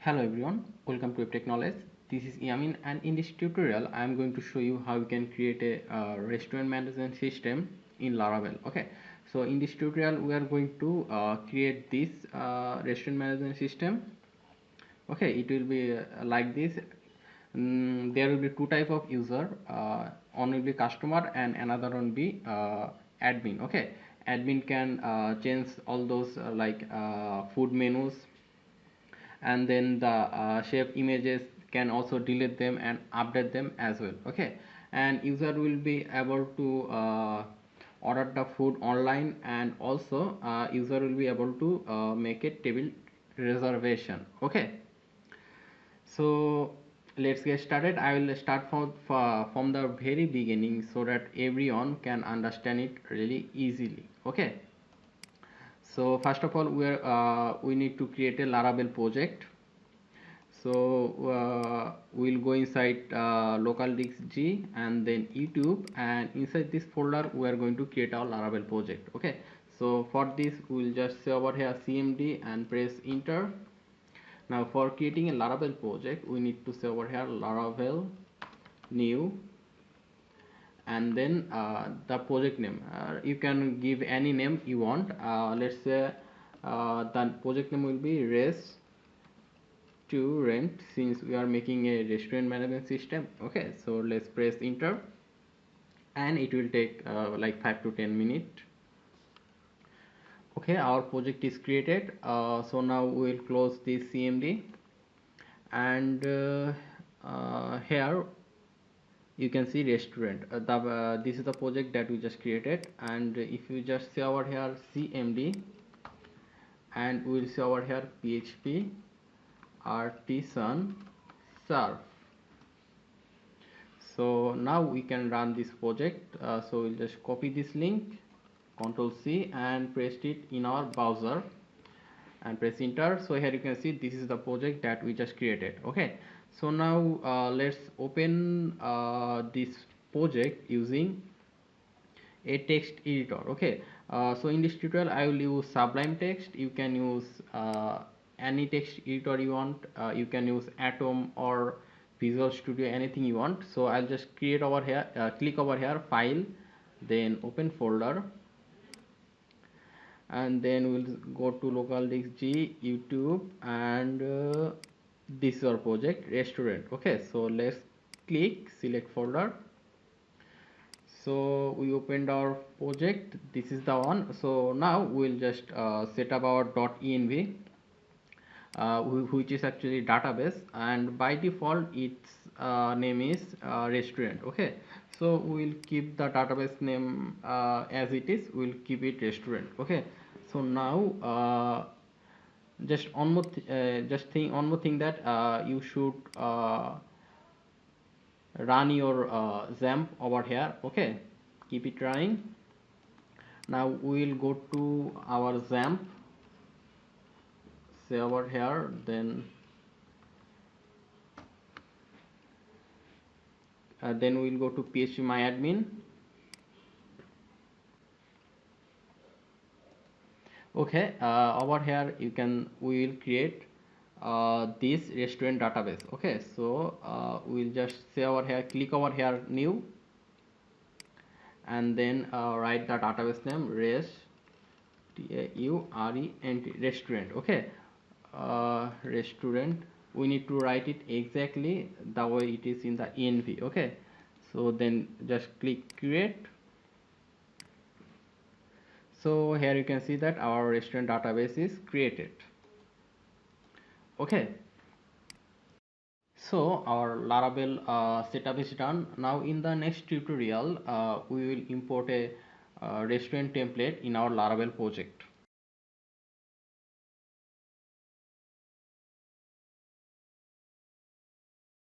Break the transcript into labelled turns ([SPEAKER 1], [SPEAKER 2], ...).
[SPEAKER 1] Hello everyone, welcome to Web Knowledge. This is Yamin, and in this tutorial I am going to show you how you can create a restaurant management system in Laravel. Okay, so in this tutorial we are going to create this restaurant management system. Okay, it will be like this. There will be two type of user, one will be customer and another one will be admin. Okay, admin can change all those food menus, and then the shape images can also delete them and update them as well. Okay, and user will be able to order the food online, and also user will be able to make a table reservation. Okay, so let's get started. I will start from the very beginning so that everyone can understand it really easily. Okay, so first of all we need to create a Laravel project. So we'll go inside local disk G and then YouTube, and inside this folder we are going to create our Laravel project. Okay, so for this we'll just say over here cmd and press enter. Now for creating a Laravel project we need to say over here Laravel new, and then the project name, you can give any name you want. Let's say the project name will be res to rent, since we are making a restaurant management system. Okay, so let's press enter, and it will take like 5 to 10 minutes. Okay, our project is created. So now we will close this cmd, and here you can see restaurant. This is the project that we just created, and if you just say over here cmd, and we will see over here php artisan serve. So now we can run this project. So we'll just copy this link, Ctrl C, and paste it in our browser and press enter. So here you can see this is the project that we just created. Okay, so now let's open this project using a text editor. Okay, so in this tutorial I will use Sublime Text. You can use any text editor you want. You can use Atom or Visual Studio, anything you want. So I'll just create over here, click over here, file, then open folder, and then we'll go to local disk G, YouTube, and this is our project restaurant. Okay, so let's click select folder. So we opened our project, this is the one. So now we'll just set up our .env, which is actually database, and by default its name is restaurant. Okay, so we'll keep the database name as it is, we'll keep it restaurant. Okay, so now just one more one more thing, that you should run your XAMPP over here. Okay, keep it running. Now we will go to our XAMPP, say over here, then we will go to phpMyAdmin. Okay, over here we will create this restaurant database. Okay, so we'll just say over here, click over here new, and then write the database name restaurant. Okay, restaurant, we need to write it exactly the way it is in the env. Okay, so then just click create. So here you can see that our restaurant database is created. Okay, so our Laravel setup is done. Now in the next tutorial we will import a restaurant template in our Laravel project.